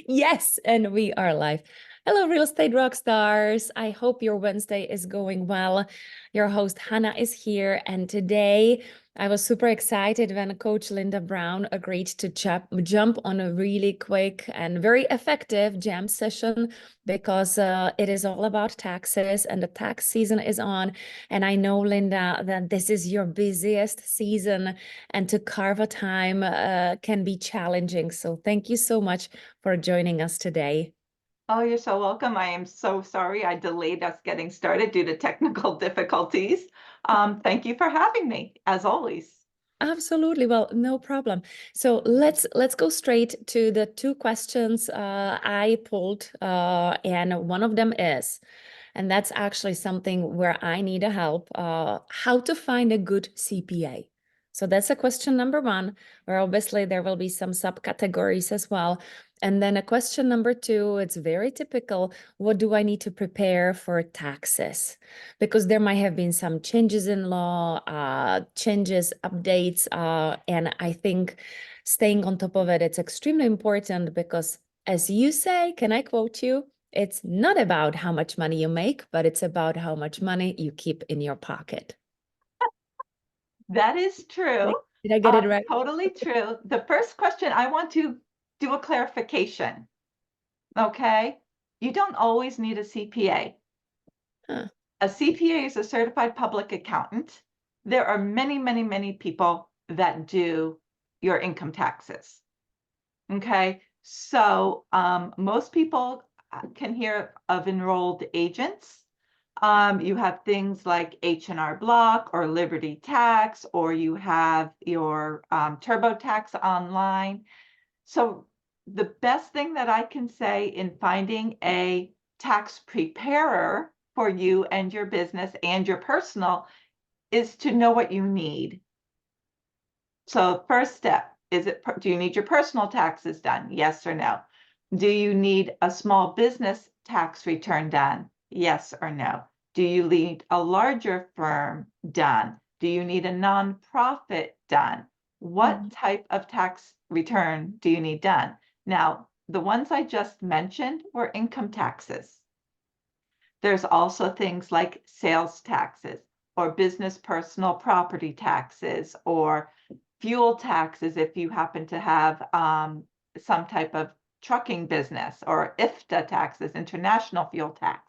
Yes, and we are live. Hello, real estate rock stars. I hope your Wednesday is going well. Your host Hannah is here, and today I was super excited when Coach Linda Brown agreed to jump on a really quick and very effective jam session because it is all about taxes and the tax season is on. And I know, Linda, that this is your busiest season, and to carve a time can be challenging. So thank you so much for joining us today. Oh, you're so welcome. I am so sorry I delayed us getting started due to technical difficulties. Thank you for having me, as always. Absolutely. Well, no problem. So let's go straight to the two questions I pulled, and one of them is, and that's actually something where I need a help, how to find a good CPA. So that's a question number one, where obviously there will be some subcategories as well. And then a question number two, it's very typical. What do I need to prepare for taxes? Because there might have been some changes in law, changes, updates, and I think staying on top of it, it's extremely important because, as you say, can I quote you? It's not about how much money you make, but it's about how much money you keep in your pocket. That is true. Did I get it right? Totally true. The first question, I want to do a clarification. Okay. You don't always need a CPA. Huh. A CPA is a certified public accountant. There are many, many, many people that do your income taxes. Okay, so most people can hear of enrolled agents. You have things like H&R Block or Liberty Tax, or you have your TurboTax online. So the best thing that I can say in finding a tax preparer for you and your business and your personal is to know what you need. So first step, do you need your personal taxes done? Yes or no? Do you need a small business tax return done? Yes or no? Do you need a larger firm done? Do you need a nonprofit done? What type of tax return do you need done? Now, the ones I just mentioned were income taxes. There's also things like sales taxes or business personal property taxes or fuel taxes if you happen to have some type of trucking business, or IFTA taxes, international fuel tax.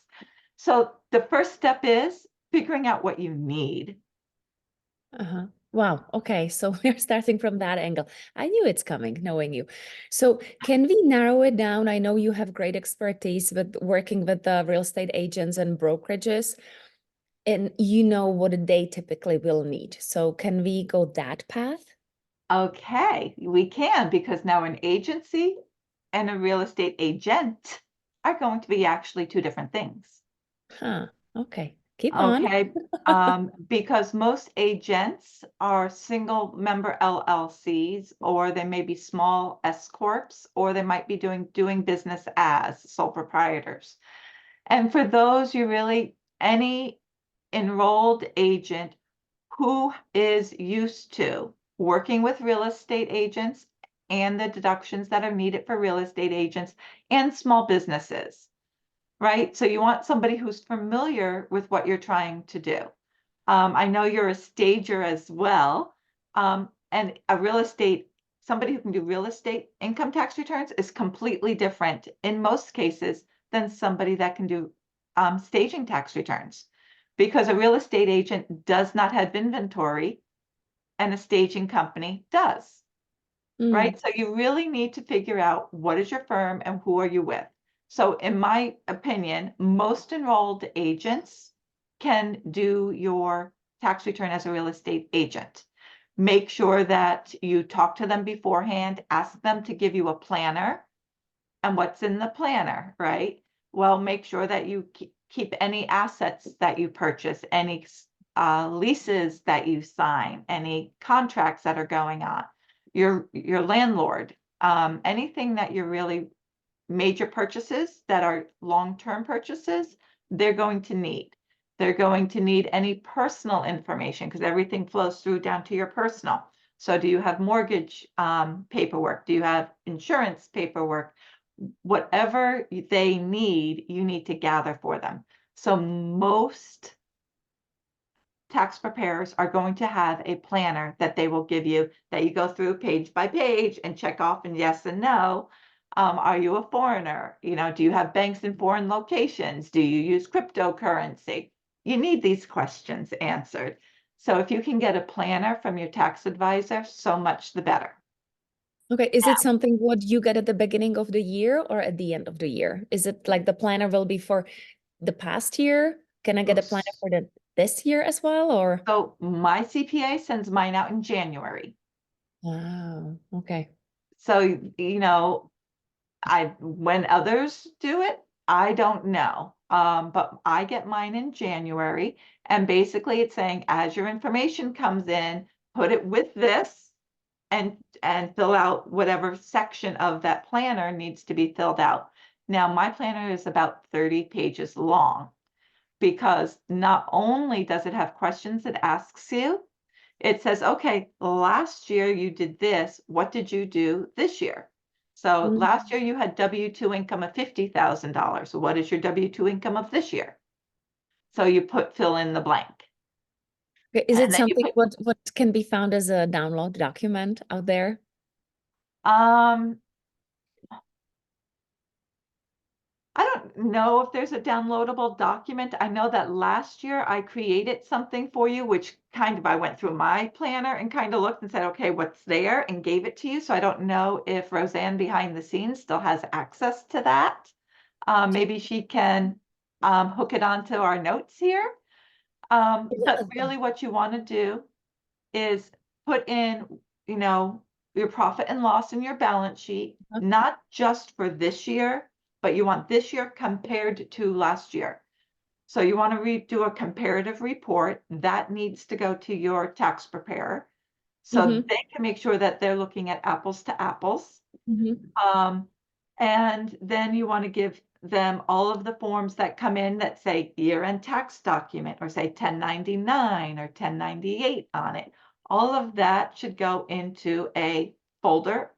So the first step is figuring out what you need. Uh-huh. Wow. Okay. So we're starting from that angle. I knew it's coming, knowing you. So can we narrow it down? I know you have great expertise with working with the real estate agents and brokerages, and you know what they typically will need. So can we go that path? Okay, we can, because now an agency and a real estate agent are going to be actually two different things. Huh. Okay. Keep on. Okay, because most agents are single member LLCs, or they may be small S corps, or they might be doing business as sole proprietors. And for those, any enrolled agent who is used to working with real estate agents and the deductions that are needed for real estate agents and small businesses, right? So you want somebody who's familiar with what you're trying to do. I know you're a stager as well. And somebody who can do real estate income tax returns is completely different in most cases than somebody that can do staging tax returns, because a real estate agent does not have inventory and a staging company does, right? So you really need to figure out what is your firm and who are you with. So in my opinion, most enrolled agents can do your tax return as a real estate agent. Make sure that you talk to them beforehand, ask them to give you a planner. And what's in the planner, right? Well, make sure that you keep any assets that you purchase, any leases that you sign, any contracts that are going on, your landlord, anything that you're really major purchases that are long-term purchases, they're going to need. They're going to need any personal information, because everything flows through down to your personal. So do you have mortgage paperwork? Do you have insurance paperwork? Whatever they need, you need to gather for them. So most tax preparers are going to have a planner that they will give you that you go through page by page and check off and yes and no. Are you a foreigner? You know, do you have banks in foreign locations? Do you use cryptocurrency? You need these questions answered. So if you can get a planner from your tax advisor, so much the better. Okay, is it something what you get at the beginning of the year or at the end of the year? Is it like the planner will be for the past year? Can I get a planner for this year as well, or? So my CPA sends mine out in January. Wow, okay. So, you know, when others do it, I don't know. But I get mine in January, and basically it's saying as your information comes in, put it with this and fill out whatever section of that planner needs to be filled out. Now, my planner is about 30 pages long because not only does it have questions it asks you, it says, okay, last year you did this. What did you do this year? So Mm. last year you had W-2 income of $50,000. What is your W-2 income of this year? So you fill in the blank. Okay, is And it then you something put, what can be found as a download document out there? um, I don't know if there's a downloadable document. I know that last year I created something for you, which kind of I went through my planner and kind of looked and said, okay, what's there and gave it to you. So I don't know if Roseanne behind the scenes still has access to that. Maybe she can hook it onto our notes here. But really what you want to do is put in, you know, your profit and loss in your balance sheet, not just for this year, but you want this year compared to last year. So you want to do a comparative report that needs to go to your tax preparer so Mm-hmm. they can make sure that they're looking at apples to apples. Mm-hmm. Um, and then you want to give them all of the forms that come in that say year-end tax document or say 1099 or 1098 on it. All of that should go into a folder,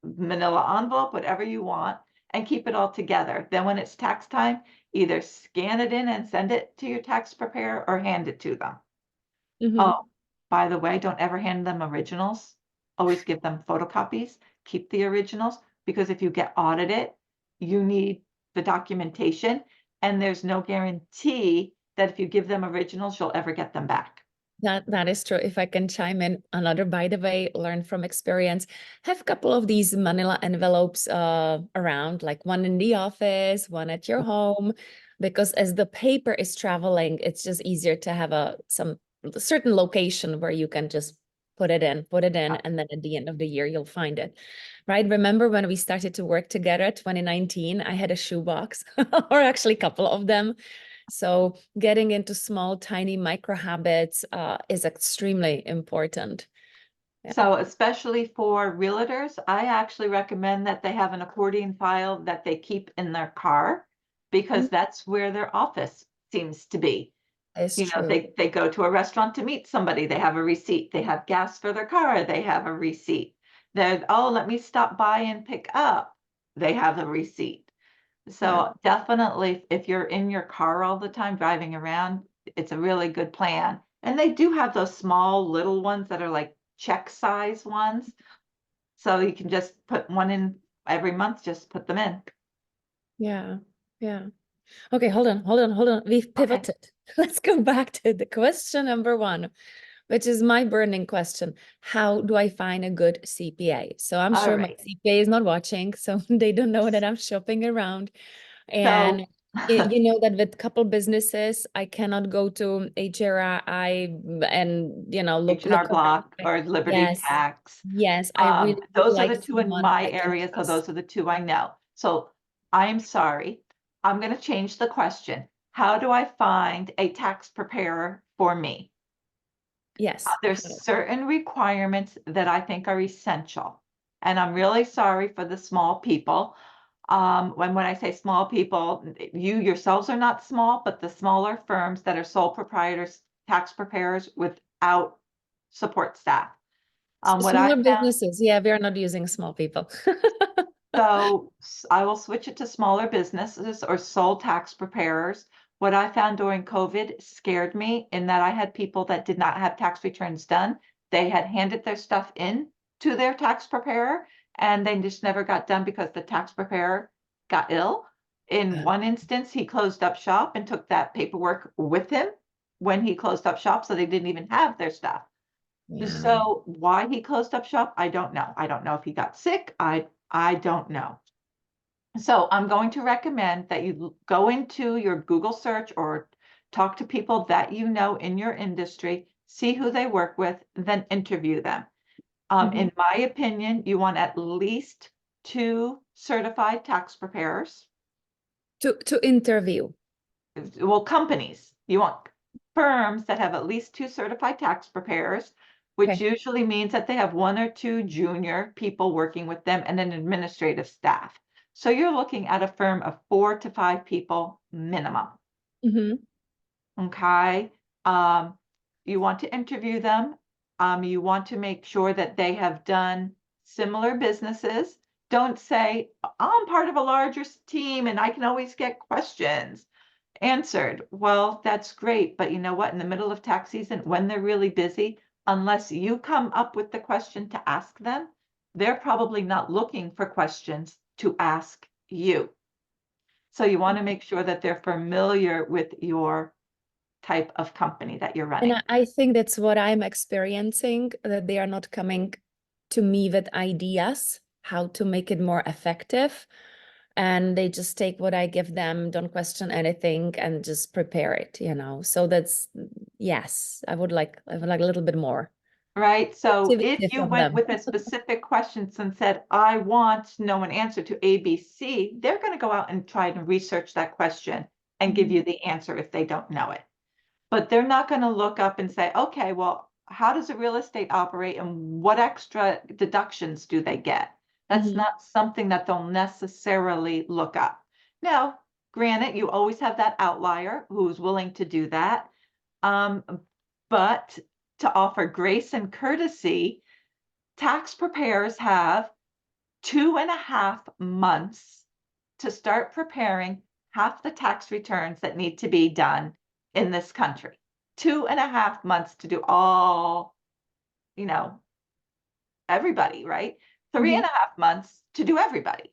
manila envelope, whatever you want, and keep it all together. Then when it's tax time, either scan it in and send it to your tax preparer or hand it to them. Mm-hmm. Oh, by the way, don't ever hand them originals. Always give them photocopies. Keep the originals because if you get audited, you need the documentation, and there's no guarantee that if you give them originals, you'll ever get them back. That is true. If I can chime in, another, by the way, learn from experience. Have a couple of these manila envelopes around, like one in the office, one at your home, because as the paper is traveling, it's just easier to have some certain location where you can just put it in, and then at the end of the year you'll find it. Right? Remember when we started to work together, 2019, I had a shoebox, or actually a couple of them. So getting into small, tiny micro habits is extremely important. Yeah. So especially for realtors, I actually recommend that they have an accordion file that they keep in their car because that's where their office seems to be. It's You know, true. they go to a restaurant to meet somebody, they have a receipt. They have gas for their car, they have a receipt. They're, oh, let me stop by and pick up. They have a receipt. Yeah. So definitely, if you're in your car all the time driving around, it's a really good plan. And they do have those small little ones that are like check size ones. So you can just put one in every month, just put them in. Yeah. Yeah. Okay, hold on. We've Okay. pivoted. Let's go back to the question number one, which is my burning question. How do I find a good CPA? So I'm All sure my right. CPA is not watching, so they don't know that I'm shopping around. So And you know that with couple businesses, I cannot go to HRI and H&R look around. Block or Liberty Yes, Tax. yes, I really would Those are like the two in someone my I can area, so trust. those are the two I know. So I'm sorry. I'm going to change the question. How do I find a tax preparer for me? Yes. There's certain requirements that I think are essential. And I'm really sorry for the small people. When I say small people, you yourselves are not small, but the smaller firms that are sole proprietors, tax preparers without support staff. What I Smaller found, businesses. Yeah, we are not using small people. so I will switch it to smaller businesses or sole tax preparers. What I found during COVID scared me in that I had people that did not have tax returns done. They had handed their stuff in to their tax preparer and they just never got done because the tax preparer got ill. In one instance, he closed up shop and took that paperwork with him when he closed up shop, so they didn't even have their stuff. Wow. So why he closed up shop, I don't know. I don't know if he got sick. I don't know. So I'm going to recommend that you go into your Google search or talk to people that you know in your industry, see who they work with, then interview them. Mhm. In my opinion, you want at least 2 certified tax preparers. To interview. Well, companies. You want firms that have at least 2 certified tax preparers, which Okay. usually means that they have 1 or 2 junior people working with them and an administrative staff. So you're looking at a firm of 4 to 5 people minimum. Hmm. Okay. Um, you want to interview them. You want to make sure that they have done similar businesses. Don't say, I'm part of a larger team and I can always get questions answered. Well, that's great, but you know what? In the middle of tax season, when they're really busy, unless you come up with the question to ask them, they're probably not looking for questions to ask you. So you want to make sure that they're familiar with your type of company that you're And running. I think that's what I'm experiencing, that they are not coming to me with ideas how to make it more effective. And they just take what I give them, don't question anything, and just prepare it, you know. So that's, yes, I would like a little bit more Right? So if activity you from went them. with a specific question and said, I want to know an answer to ABC, they're going to go out and try to research that question and give Mhm. you the answer if they don't know it. But they're not going to look up and say, okay, well, how does a real estate operate and what extra deductions do they get? That's Mhm. not something that they'll necessarily look up. Now, granted, you always have that outlier who's willing to do that. Um, but to offer grace and courtesy, tax preparers have 2.5 months to start preparing half the tax returns that need to be done in this country. 2.5 months to do all, you know, everybody, right? Three Mhm. and a half months to do everybody.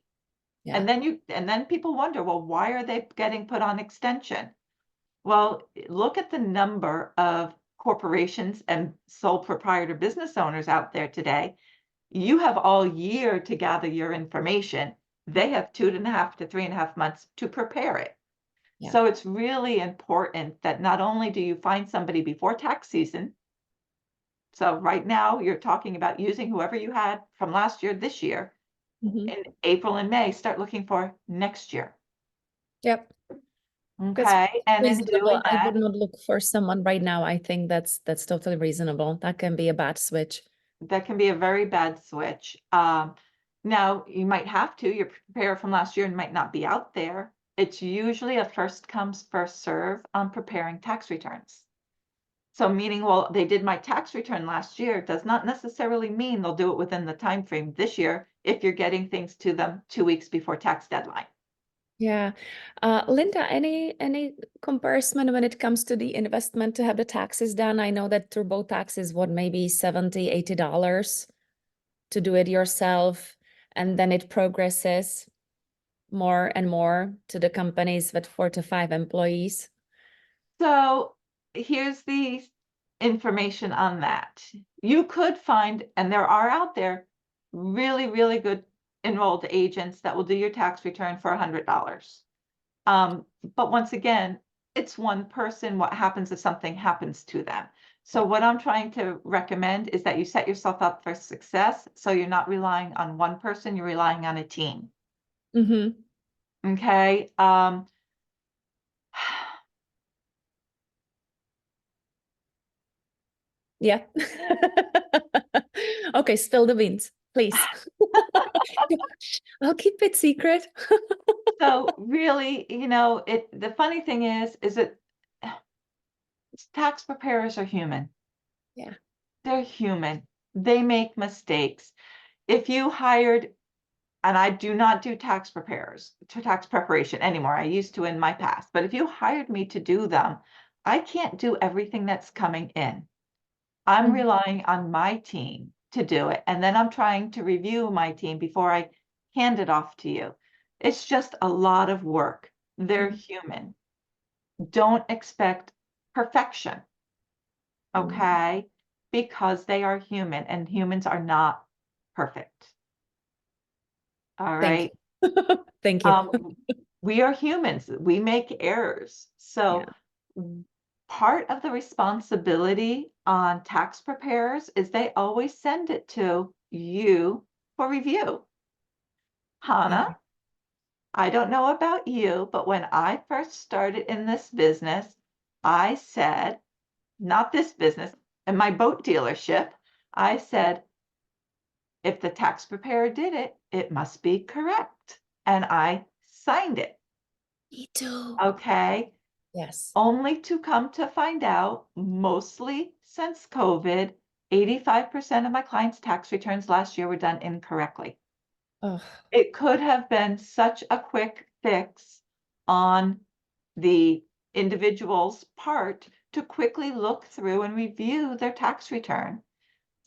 Yeah. And then people wonder, well, why are they getting put on extension? Well, look at the number of corporations and sole proprietor business owners out there today. You have all year to gather your information. They have 2.5 to 3.5 months to prepare it. Yeah. So it's really important that not only do you find somebody before tax season, so right now you're talking about using whoever you had from last year, this year, Mhm. in April and May, start looking for next year. Yep. That's Okay. And in reasonable. doing I that, would not look for someone right now. I think that's totally reasonable. That can be a bad switch. that can be a very bad switch. Now you might have to, your preparer from last year might not be out there. It's usually a first comes, first serve on preparing tax returns. So meaning, well, they did my tax return last year does not necessarily mean they'll do it within the time frame this year if you're getting things to them 2 weeks before tax deadline. Yeah. Linda, any comparison when it comes to the investment to have the taxes done? I know that TurboTax is what, maybe $70, $80 to do it yourself, and then it progresses more and more to the companies with 4 to 5 employees. So here's the information on that. You could find, and there are out there, really, really good enrolled agents that will do your tax return for $100. But once again, it's one person. What happens if something happens to them? So Yeah. what I'm trying to recommend is that you set yourself up for success. So you're not relying on one person, you're relying on a team. Mm-hmm. Okay. Yeah. Okay, spill the beans, please. I'll keep it secret. So really, the funny thing is that tax preparers are human. Yeah. They're human. They make mistakes. If you hired, and I do not do tax preparation anymore. I used to in my past, but if you hired me to do them, I can't do everything that's coming in. I'm Mhm. relying on my team to do it, and then I'm trying to review my team before I hand it off to you. It's just a lot of work. They're Mhm. human. Don't expect perfection, Mhm. okay? Because they are human and humans are not perfect. All Thank you. right. Thank you. Um, we are humans. We make errors. Yeah. So part of the responsibility on tax preparers is they always send it to you for review. Hannah, Okay. I don't know about you, but when I first started in this business, I said, not this business, in my boat dealership, I said, if the tax preparer did it, it must be correct. And I signed it. Me too. Okay. Yes. Only to come to find out, mostly since COVID, 85% of my clients' tax returns last year were done incorrectly. Oh, It could have been such a quick fix on the individual's part to quickly look through and review their tax return.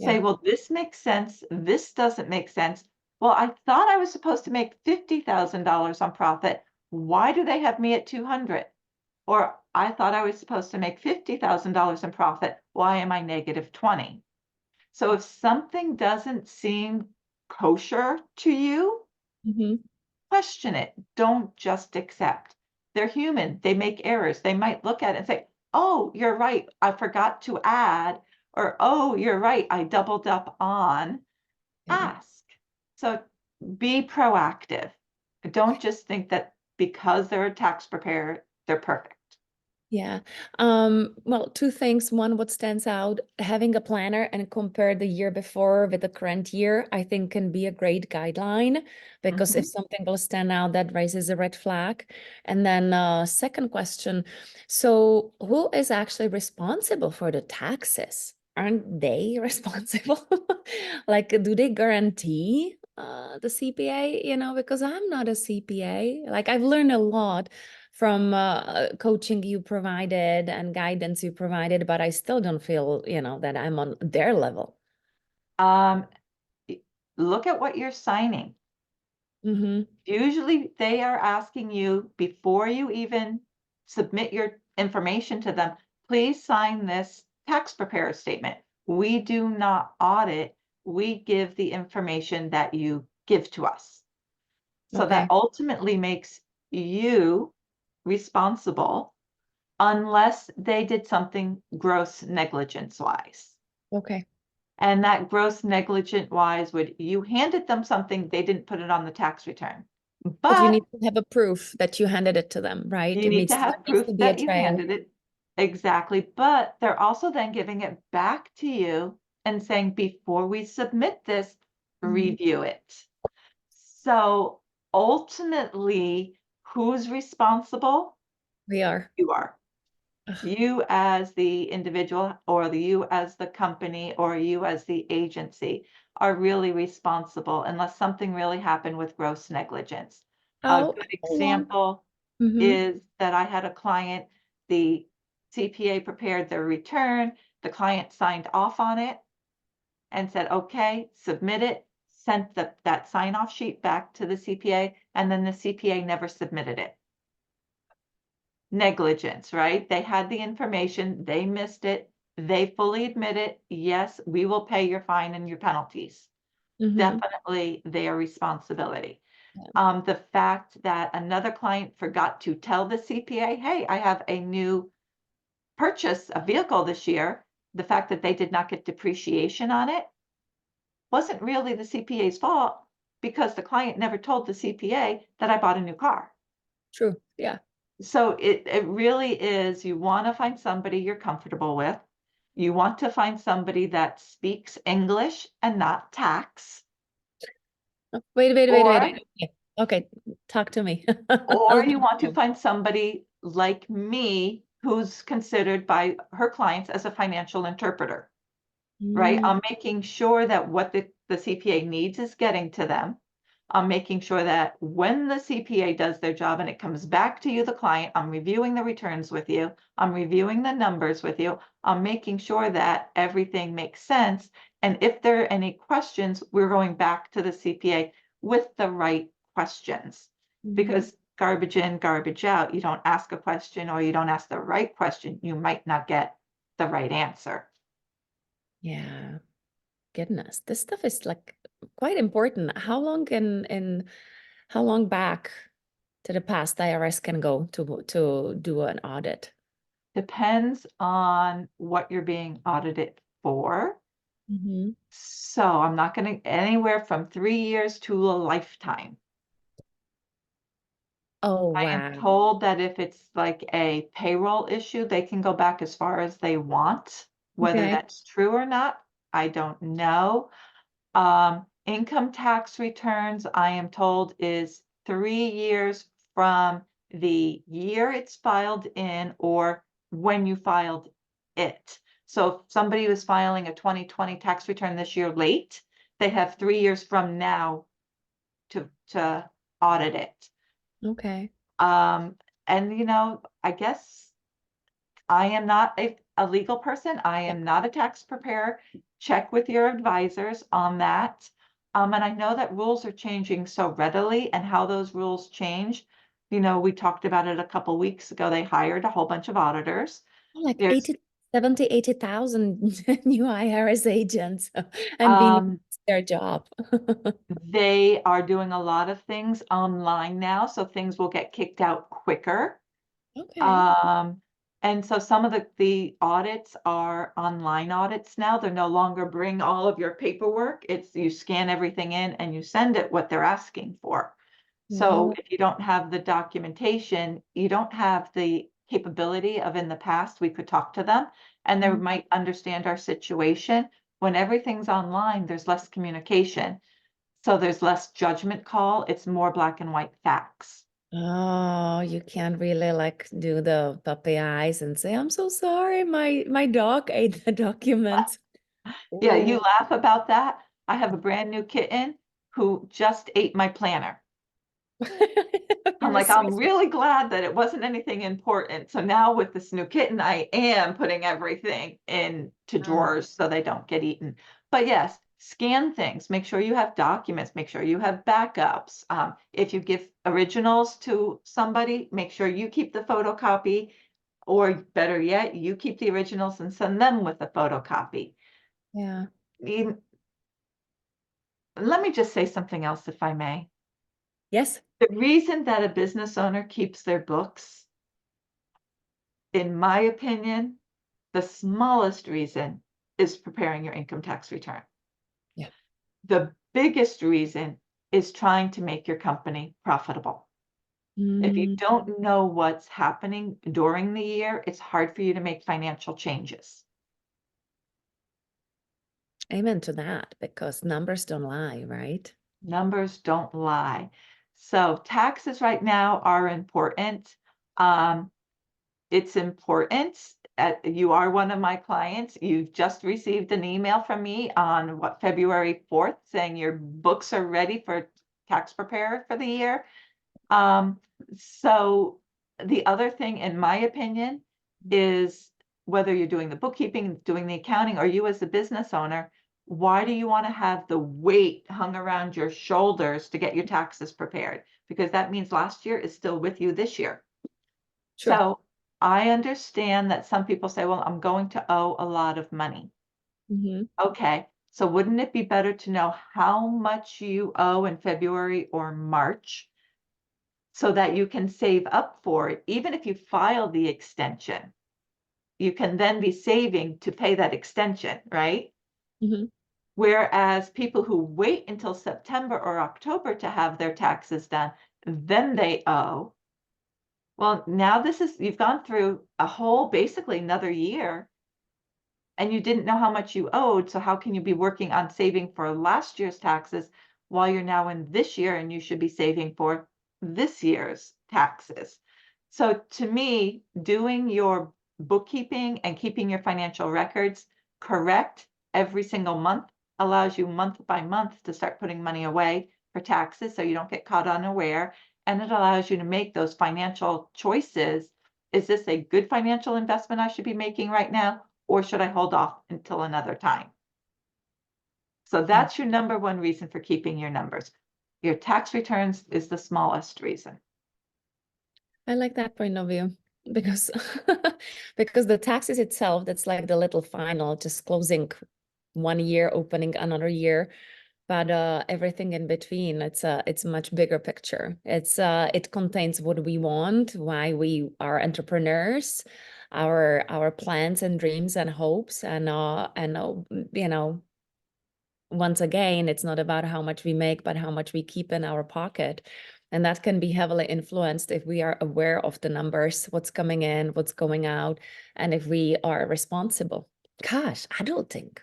Say, yeah. well, this makes sense. This doesn't make sense. Well, I thought I was supposed to make $50,000 on profit. Why do they have me at 200? Or I thought I was supposed to make $50,000 in profit. Why am I negative 20? So if something doesn't seem kosher to you, Hmm. question it. Don't just accept. They're human. They make errors. They might look at it and say, oh, you're right. I forgot to add. Or, oh, you're right. I doubled up on. Yeah. Ask. So be proactive. Don't just think that because they're a tax preparer, they're perfect. Yeah. Well, two things. One, what stands out, having a planner and compare the year before with the current year, I think can be a great guideline because if Mhm. something will stand out, that raises a red flag. And then second question, so who is actually responsible for the taxes? Aren't they responsible? Like, do they guarantee the CPA? Because I'm not a CPA. Like, I've learned a lot from coaching you provided and guidance you provided, but I still don't feel, that I'm on their level. Um, Look at what you're signing. Mm-hmm. Usually they are asking you before you even submit your information to them, please sign this tax preparer statement. We do not audit. We give the information that you give to us. So that Okay. ultimately makes you responsible unless they did something gross negligence wise. Okay. And that gross negligent wise would you handed them something, they didn't put it on the tax return. But you But need to have a proof that you handed it to them, right? you It need needs to there have needs proof to be a that you trail. handed it. Exactly. But they're also then giving it back to you and saying, before we submit this, Mhm. review it. So ultimately, who's responsible? We are. You are. Ugh. You as the individual or you as the company or you as the agency are really responsible unless something really happened with gross negligence. A How good long? example Mm-hmm. is that I had a client, the CPA prepared their return, the client signed off on it and said, okay, submit it, sent that sign off sheet back to the CPA, and then the CPA never submitted it. Negligence, right? They had the information, they missed it, they fully admit it. Yes, we will pay your fine and your penalties. Mm-hmm. Definitely their responsibility. Yeah. The fact that another client forgot to tell the CPA, hey, I have a new purchase, a vehicle this year, the fact that they did not get depreciation on it wasn't really the CPA's fault because the client never told the CPA that I bought a new car. True. Yeah. So it really is, you want to find somebody you're comfortable with. You want to find somebody that speaks English and not tax, Oh, wait. or Okay. Okay. Talk to me. or Let you me want to know. find somebody like me who's considered by her clients as a financial interpreter. right? Mm, I'm making sure that what the CPA needs is getting to them. I'm making sure that when the CPA does their job and it comes back to you, the client, I'm reviewing the returns with you. I'm reviewing the numbers with you. I'm making sure that everything makes sense. And if there are any questions, we're going back to the CPA with the right questions. mhm. Because garbage in, garbage out, you don't ask a question or you don't ask the right question, you might not get the right answer. Yeah, goodness, this stuff is like quite important. How long back to the past the IRS can go to do an audit? Depends on what you're being audited for. Mhm. So I'm not going to anywhere from 3 years to a lifetime. Oh, I am wow. told that if it's like a payroll issue, they can go back as far as they want. Whether Okay. that's true or not, I don't know. Income tax returns, I am told, is 3 years from the year it's filed in or when you filed it. So if somebody was filing a 2020 tax return this year late, they have 3 years from now to audit it. Okay. Um, and I guess I am not a legal person. I Yeah. am not a tax preparer. Check with your advisors on that. And I know that rules are changing so readily and how those rules change. We talked about it a couple weeks ago. They hired a whole bunch of auditors. Like There's 80, 70, 80,000 new IRS agents and being um, their job. they are doing a lot of things online now, so things will get kicked out quicker. Okay. Um, and so some of the audits are online audits now. They're no longer bring all of your paperwork. It's you scan everything in and you send it what they're asking for. So Oh, if you don't have the documentation, you don't have the capability of in the past, we could talk to them and they mm. might understand our situation. When everything's online, there's less communication. So there's less judgment call. It's more black and white facts. Oh, you can't really like do the puppy eyes and say, I'm so sorry, my dog ate the document. Yeah, Oh. you laugh about that. I have a brand new kitten who just ate my planner. I'm You're like, so I'm really glad that it wasn't anything important. So now with this new kitten, I am putting everything into Ah, drawers so they don't get eaten. But yes, scan things. Make sure you have documents. Make sure you have backups. If you give originals to somebody, make sure you keep the photocopy, or better yet, you keep the originals and send them with a photocopy. yeah. You- Let me just say something else, if I may. Yes. The reason that a business owner keeps their books, in my opinion, the smallest reason is preparing your income tax return. Yeah. The biggest reason is trying to make your company profitable. If you Mm, don't know what's happening during the year, it's hard for you to make financial changes. amen to that because numbers don't lie, right? Numbers don't lie. So taxes right now are important. Um, It's important. You are one of my clients. You've just received an email from me on February 4th saying your books are ready for tax preparer for the year. Um, so the other thing, in my opinion, is whether you're doing the bookkeeping, doing the accounting, or you as a business owner, why do you want to have the weight hung around your shoulders to get your taxes prepared? Because that means last year is still with you this year. True. So I understand that some people say, well, I'm going to owe a lot of money. Hmm. Okay, so wouldn't it be better to know how much you owe in February or March so that you can save up for it? Even if you file the extension, you can then be saving to pay that extension, right? Hmm. Whereas people who wait until September or October to have their taxes done, then they owe. Well, now you've gone through a whole, basically another year, and you didn't know how much you owed. So how can you be working on saving for last year's taxes while you're now in this year and you should be saving for this year's taxes? So to me, doing your bookkeeping and keeping your financial records correct every single month allows you month by month to start putting money away for taxes so you don't get caught unaware. And it allows you to make those financial choices. Is this a good financial investment I should be making right now, or should I hold off until another time? So Yeah, that's your number one reason for keeping your numbers. Your tax returns is the smallest reason. I like that point of view because because the taxes itself, that's like the little final, just closing one year, opening another year. But everything in between, it's a much bigger picture. It contains what we want, why we are entrepreneurs, our plans and dreams and hopes, and you know, once again, it's not about how much we make, but how much we keep in our pocket. And that can be heavily influenced if we are aware of the numbers, what's coming in, what's going out, and if we are responsible. Gosh, adulting.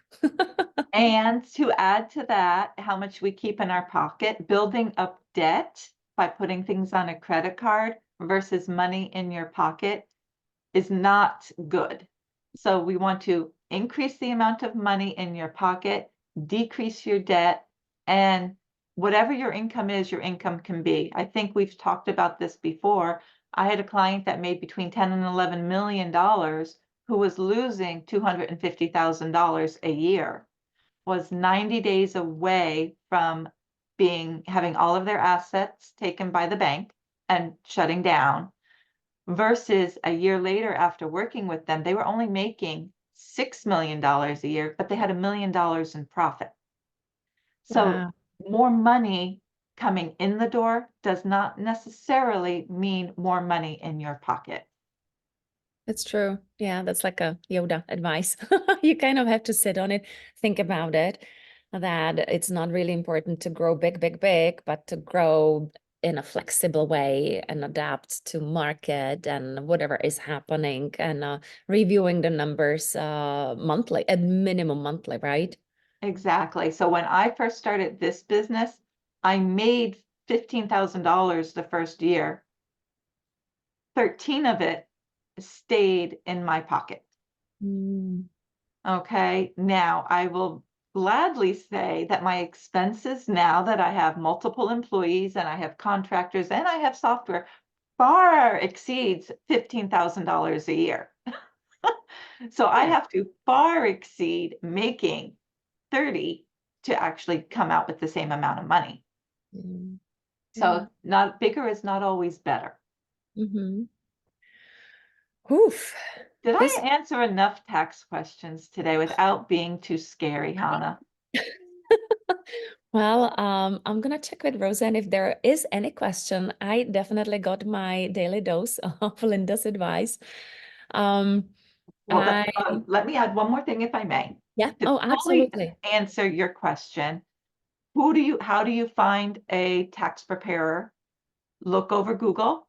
And to add to that, how much we keep in our pocket, building up debt by putting things on a credit card versus money in your pocket is not good. So we want to increase the amount of money in your pocket, decrease your debt, and whatever your income is, your income can be. I think we've talked about this before. I had a client that made between 10 and $11 million who was losing $250,000 a year, was 90 days away from having all of their assets taken by the bank and shutting down, versus a year later after working with them, they were only making $6 million a year, but they had $1 million in profit. So Wow. more money coming in the door does not necessarily mean more money in your pocket. That's true. Yeah, that's like a Yoda advice. You kind of have to sit on it, think about it, that it's not really important to grow big, big, big, but to grow in a flexible way and adapt to market and whatever is happening, and reviewing the numbers monthly, at minimum monthly, right? Exactly. So when I first started this business, I made $15,000 the first year. 13 of it stayed in my pocket. Mm. Okay. Now I will gladly say that my expenses, now that I have multiple employees and I have contractors and I have software, far exceeds $15,000 a year. So I Yeah. have to far exceed making 30 to actually come out with the same amount of money. Mm. Yeah. So not bigger is not always better. Mm-hmm. Oof. Did I This answer enough tax questions today without being too scary, Hannah? Well, I'm gonna check with Roseanne if there is any question. I definitely got my daily dose of Linda's advice. Um, Well, I let me add one more thing, if I may. Yeah. To Oh, fully absolutely. answer your question, how do you find a tax preparer? Look over Google.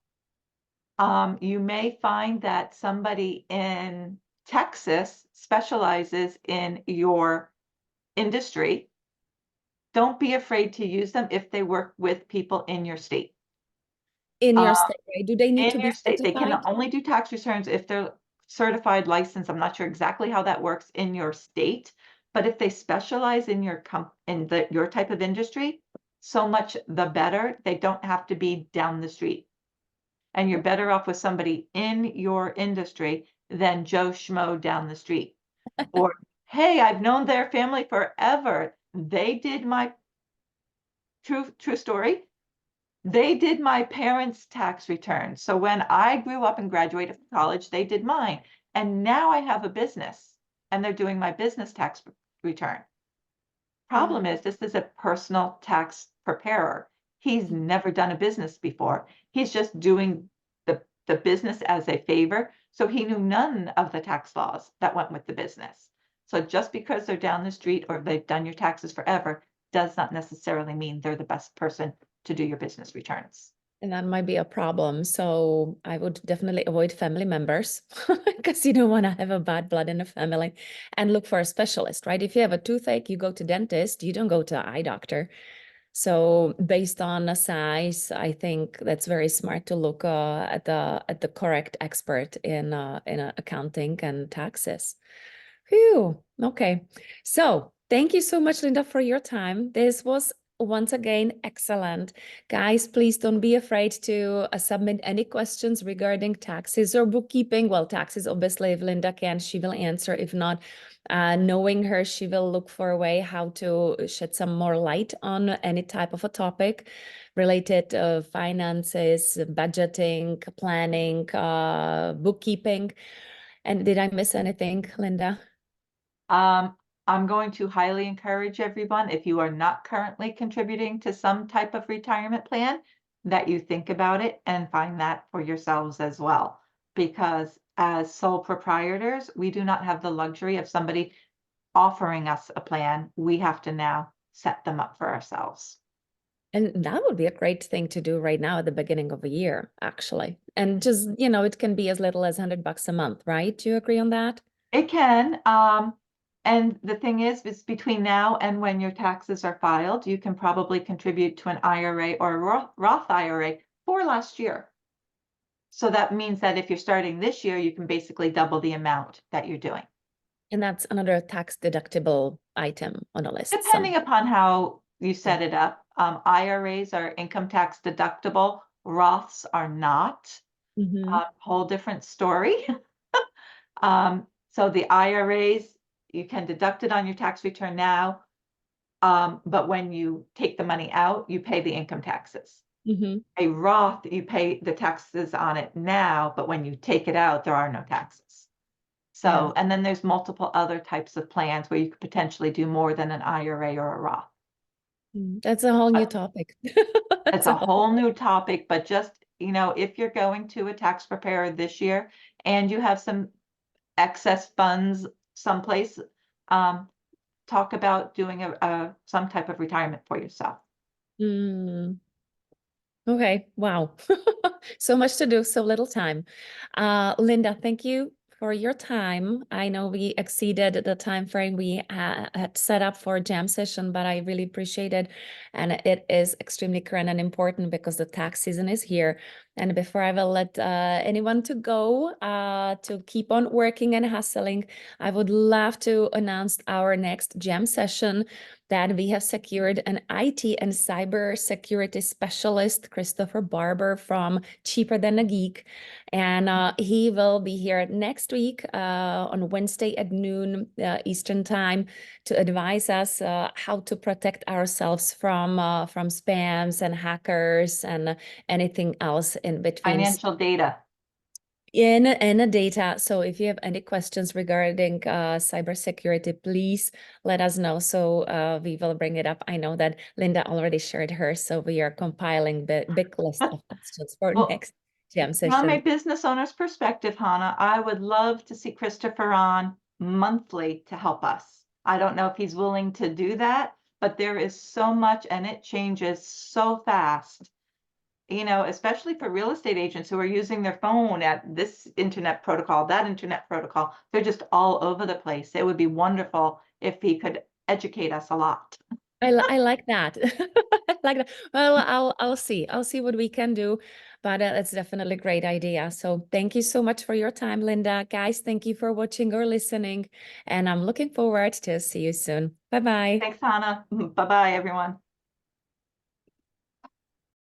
You may find that somebody in Texas specializes in your industry. Don't be afraid to use them if they work with people in your state. In Uh, your state, right? Do they need in to your be state, they can certified? only do tax returns if they're certified licensed. I'm not sure exactly how that works in your state, but if they specialize in your type of industry, so much the better. They don't have to be down the street. And you're better off with somebody in your industry than Joe Schmo down the street. Or, hey, I've known their family forever. They did my true story. They did my parents' tax return. So when I grew up and graduated from college, they did mine. And now I have a business and they're doing my business tax return. Yeah. Problem is, this is a personal tax preparer. He's never done a business before. He's just doing the business as a favor. So he knew none of the tax laws that went with the business. So just because they're down the street or they've done your taxes forever does not necessarily mean they're the best person to do your business returns. And that might be a problem. So I would definitely avoid family members because you don't want to have a bad blood in the family, and look for a specialist, right? If you have a toothache, you go to dentist, you don't go to eye doctor. So based on the size, I think that's very smart to look at the correct expert in accounting and taxes. Phew. Okay. So thank you so much, Linda, for your time. This was once again excellent. Guys, please don't be afraid to submit any questions regarding taxes or bookkeeping. Well, taxes, obviously, if Linda can, she will answer. If not, knowing her, she will look for a way how to shed some more light on any type of a topic related to finances, budgeting, planning, bookkeeping. And did I miss anything, Linda? Um, I'm going to highly encourage everyone, if you are not currently contributing to some type of retirement plan, that you think about it and find that for yourselves as well. Because as sole proprietors, we do not have the luxury of somebody offering us a plan. We have to now set them up for ourselves. And that would be a great thing to do right now at the beginning of a year, actually. And just, you know, it can be as little as $100 a month, right? Do you agree on that? It can, and the thing is between now and when your taxes are filed, you can probably contribute to an IRA or a Roth IRA for last year. So that means that if you're starting this year, you can basically double the amount that you're doing. And that's another tax deductible item on the list. Depending upon how you set it up, IRAs are income tax deductible, Roths are not. Mm-hmm. Whole different story. So the IRAs, you can deduct it on your tax return now, but when you take the money out, you pay the income taxes. Mm-hmm. A Roth, you pay the taxes on it now, but when you take it out, there are no taxes. So, Yeah. and then there's multiple other types of plans where you could potentially do more than an IRA or a Roth. That's a whole new But topic. it's That's a a whole. whole new topic, but just, if you're going to a tax preparer this year and you have some excess funds someplace, talk about doing some type of retirement for yourself. Mm. Okay, wow. So much to do, so little time. Linda, thank you for your time. I know we exceeded the time frame we had set up for a jam session, but I really appreciate it. And it is extremely current and important because the tax season is here. And before I will let anyone to go to keep on working and hustling, I would love to announce our next jam session that we have secured an IT and cyber security specialist, Christopher Barber from Cheaper Than a Geek. And he will be here next week on Wednesday at noon Eastern Time to advise us how to protect ourselves from spams and hackers and anything else in between. Financial data. In the data. So if you have any questions regarding cybersecurity, please let us know. So we will bring it up. I know that Linda already shared hers, so we are compiling the big list of questions for Well, next jam from a session. business owner's perspective, Hannah, I would love to see Christopher on monthly to help us. I don't know if he's willing to do that, but there is so much and it changes so fast. Especially for real estate agents who are using their phone at this internet protocol, that internet protocol. They're just all over the place. It would be wonderful if he could educate us a lot. I like that. I like that. Well, I'll see. I'll see what we can do, but it's definitely a great idea. So thank you so much for your time, Linda. Guys, thank you for watching or listening, and I'm looking forward to see you soon. Bye bye. Thanks, Hannah. Bye-bye, everyone.